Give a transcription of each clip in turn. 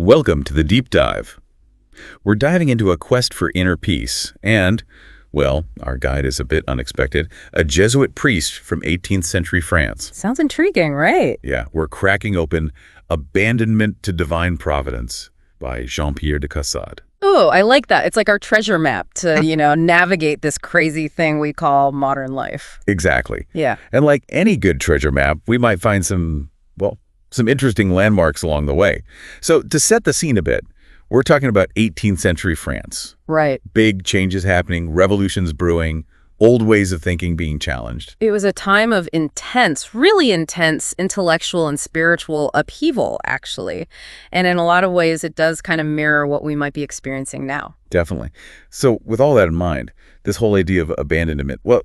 Welcome to the Deep Dive. We're diving into a quest for inner peace and, well, our guide is a bit unexpected, a Jesuit priest from 18th century France. Sounds intriguing, right? Yeah, we're cracking open Abandonment to Divine Providence by Pierre de Caussade. Oh, I like that. It's like our treasure map to, navigate this crazy thing we call modern life. Exactly. Yeah. And like any good treasure map, we might find some interesting landmarks along the way. So to set the scene a bit, we're talking about 18th century France. Right. Big changes happening, revolutions brewing, old ways of thinking being challenged. It was a time of really intense intellectual and spiritual upheaval, actually. And in a lot of ways, it does kind of mirror what we might be experiencing now. Definitely. So with all that in mind, this whole idea of abandonment, well,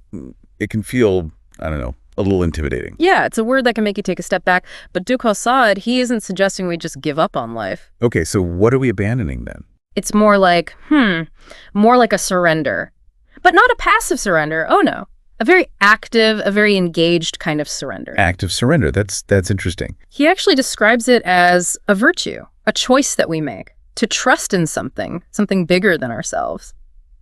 it can feel, I don't know, a little intimidating. Yeah, it's a word that can make you take a step back. But de Caussade, he isn't suggesting we just give up on life. Okay, so what are we abandoning then? It's more like a surrender. But not a passive surrender. Oh, no. A very active, a very engaged kind of surrender. Active surrender. That's interesting. He actually describes it as a virtue, a choice that we make to trust in something bigger than ourselves.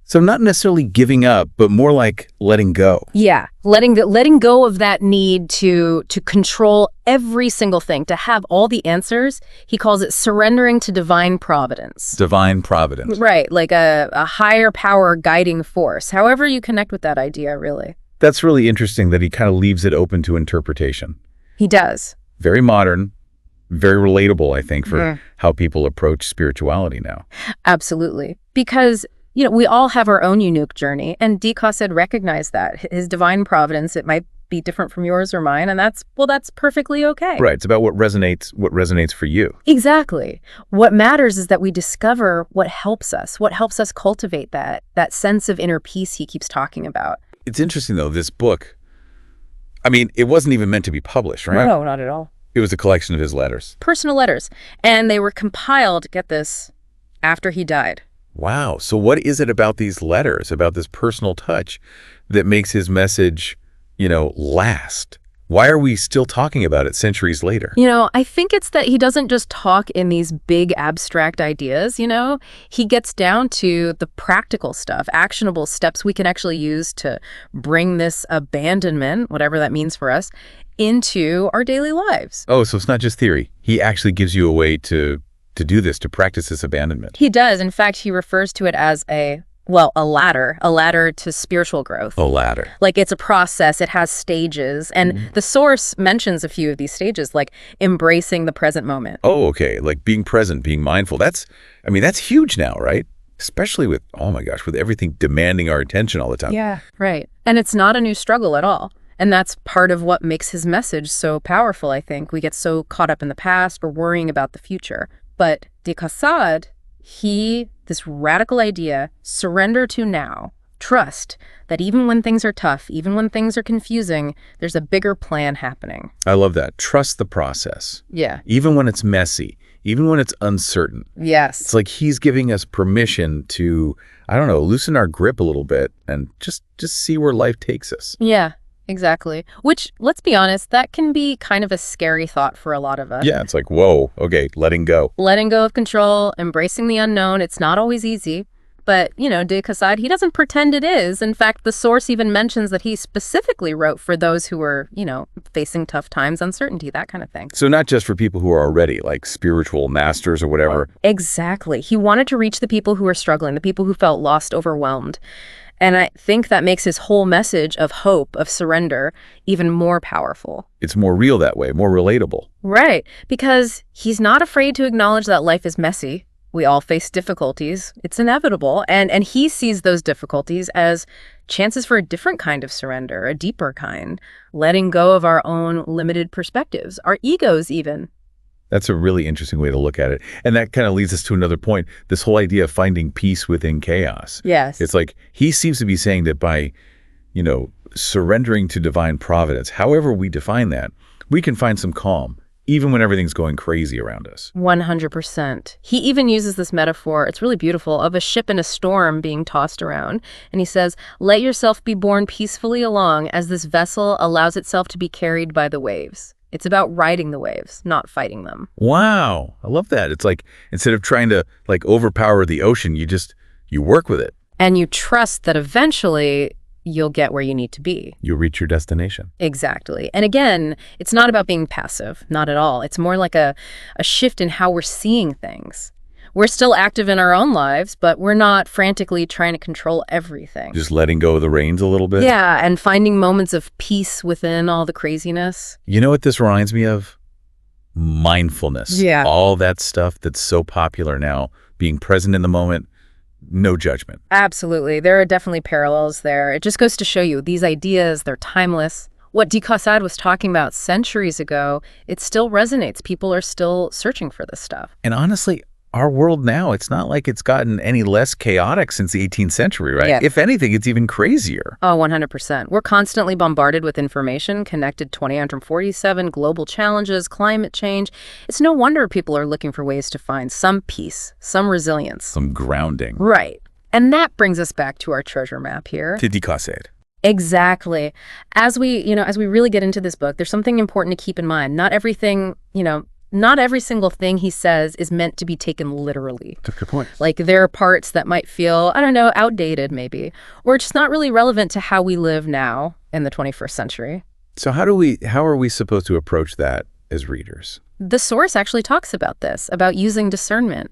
So not necessarily giving up, but more like letting go. Yeah, letting go of that need to control every single thing, to have all the answers. He calls it surrendering to divine providence. Divine providence. Right, like a higher power guiding force, however you connect with that idea, really. That's really interesting that he kind of leaves it open to interpretation. He does. Very modern, very relatable, I think, for how people approach spirituality now. Absolutely. Because we all have our own unique journey, and de Caussade recognized that. His divine providence, it might be different from yours or mine, and that's perfectly okay. Right, it's about what resonates for you. Exactly. What matters is that we discover what helps us cultivate that sense of inner peace he keeps talking about. It's interesting, though, this book, I mean, it wasn't even meant to be published, right? No, not at all. It was a collection of his letters. Personal letters. And they were compiled, get this, after he died. Wow. So what is it about these letters, about this personal touch, that makes his message, last? Why are we still talking about it centuries later? I think it's that he doesn't just talk in these big abstract ideas, He gets down to the practical stuff, actionable steps we can actually use to bring this abandonment, whatever that means for us, into our daily lives. Oh, so it's not just theory. He actually gives you a way to do this, to practice this abandonment. He does. In fact, he refers to it as a ladder to spiritual growth. A ladder. Like it's a process, it has stages. And the source mentions a few of these stages, like embracing the present moment. Oh, okay. Like being present, being mindful. That's huge now, right? Especially with, oh my gosh, with everything demanding our attention all the time. Yeah, right. And it's not a new struggle at all. And that's part of what makes his message so powerful, I think. We get so caught up in the past or worrying about the future. But de Caussade, this radical idea, surrender to now, trust that even when things are tough, even when things are confusing, there's a bigger plan happening. I love that. Trust the process. Yeah. Even when it's messy, even when it's uncertain. Yes. It's like he's giving us permission to, loosen our grip a little bit and just see where life takes us. Yeah. Exactly. Which, let's be honest, that can be kind of a scary thought for a lot of us. Yeah, it's like, whoa, okay, letting go. Letting go of control, embracing the unknown. It's not always easy. But, de Caussade, he doesn't pretend it is. In fact, the source even mentions that he specifically wrote for those who were, facing tough times, uncertainty, that kind of thing. So not just for people who are already like spiritual masters or whatever. Exactly. He wanted to reach the people who were struggling, the people who felt lost, overwhelmed. And I think that makes his whole message of hope, of surrender, even more powerful. It's more real that way, more relatable. Right, because he's not afraid to acknowledge that life is messy. We all face difficulties. It's inevitable. And he sees those difficulties as chances for a different kind of surrender, a deeper kind, letting go of our own limited perspectives, our egos even. That's a really interesting way to look at it. And that kind of leads us to another point, this whole idea of finding peace within chaos. Yes. It's like he seems to be saying that by, surrendering to divine providence, however we define that, we can find some calm, even when everything's going crazy around us. 100%. He even uses this metaphor, it's really beautiful, of a ship in a storm being tossed around. And he says, let yourself be borne peacefully along as this vessel allows itself to be carried by the waves. It's about riding the waves, not fighting them. Wow, I love that. It's like instead of trying to like overpower the ocean, you work with it. And you trust that eventually you'll get where you need to be. You'll reach your destination. Exactly. And again, it's not about being passive, not at all. It's more like a shift in how we're seeing things. We're still active in our own lives, but we're not frantically trying to control everything. Just letting go of the reins a little bit. Yeah, and finding moments of peace within all the craziness. You know what this reminds me of? Mindfulness. Yeah. All that stuff that's so popular now, being present in the moment, no judgment. Absolutely. There are definitely parallels there. It just goes to show you these ideas, they're timeless. What de Caussade was talking about centuries ago, it still resonates. People are still searching for this stuff. And honestly, our world now, it's not like it's gotten any less chaotic since the 18th century, right? Yeah. If anything, it's even crazier. Oh, 100%. We're constantly bombarded with information, connected 2047, global challenges, climate change. It's no wonder people are looking for ways to find some peace, some resilience. Some grounding. Right. And that brings us back to our treasure map here. To de Caussade. Exactly. As we really get into this book, there's something important to keep in mind. Not every single thing he says is meant to be taken literally. That's a good point. Like there are parts that might feel, I don't know, outdated maybe, or just not really relevant to how we live now in the 21st century. So how are we supposed to approach that as readers? The source actually talks about this, about using discernment.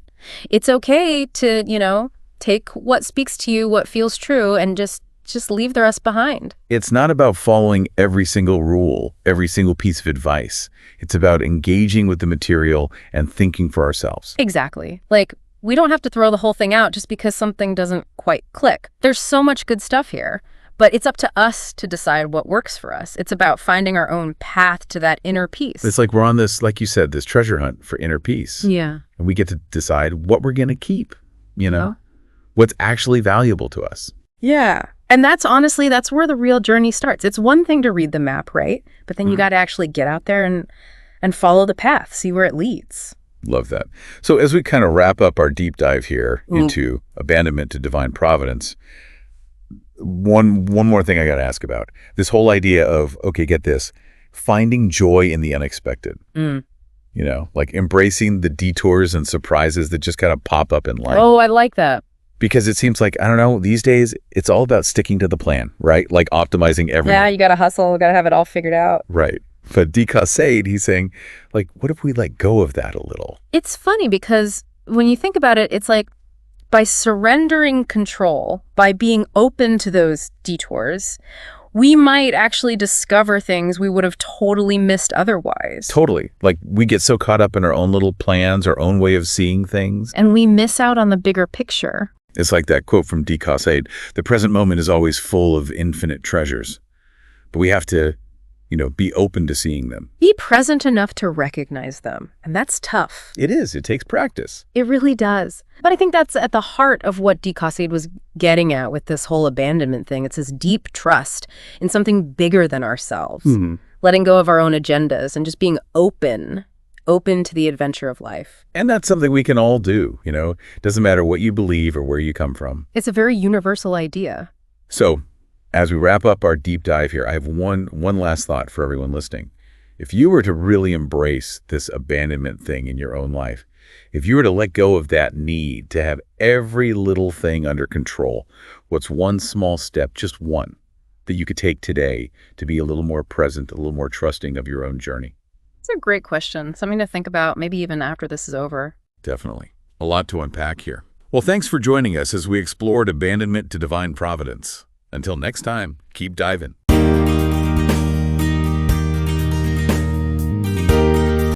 It's okay to, take what speaks to you, what feels true, and just leave the rest behind. It's not about following every single rule, every single piece of advice. It's about engaging with the material and thinking for ourselves. Exactly. Like, we don't have to throw the whole thing out just because something doesn't quite click. There's so much good stuff here, but it's up to us to decide what works for us. It's about finding our own path to that inner peace. It's like we're on this, like you said, this treasure hunt for inner peace. Yeah. And we get to decide what we're going to keep, Oh. what's actually valuable to us. Yeah. And that's where the real journey starts. It's one thing to read the map, right? But then you got to actually get out there and follow the path, see where it leads. Love that. So as we kind of wrap up our deep dive here into Abandonment to Divine Providence, one more thing I got to ask about. This whole idea of, okay, get this, finding joy in the unexpected. Like embracing the detours and surprises that just kind of pop up in life. Oh, I like that. Because it seems like, I don't know, these days, it's all about sticking to the plan, right? Like optimizing everything. Yeah, you got to hustle, got to have it all figured out. Right. But de Caussade, he's saying, like, what if we let go of that a little? It's funny because when you think about it, it's like by surrendering control, by being open to those detours, we might actually discover things we would have totally missed otherwise. Totally. Like, we get so caught up in our own little plans, our own way of seeing things. And we miss out on the bigger picture. It's like that quote from de Caussade, the present moment is always full of infinite treasures. But we have to, be open to seeing them. Be present enough to recognize them. And that's tough. It is. It takes practice. It really does. But I think that's at the heart of what de Caussade was getting at with this whole abandonment thing. It's this deep trust in something bigger than ourselves. Letting go of our own agendas and just being open to the adventure of life. And that's something we can all do, It doesn't matter what you believe or where you come from. It's a very universal idea. So, as we wrap up our deep dive here, I have one last thought for everyone listening. If you were to really embrace this abandonment thing in your own life, if you were to let go of that need to have every little thing under control, what's one small step, just one, that you could take today to be a little more present, a little more trusting of your own journey? It's a great question. Something to think about, maybe even after this is over. Definitely. A lot to unpack here. Well, thanks for joining us as we explored Abandonment to Divine Providence. Until next time, keep diving.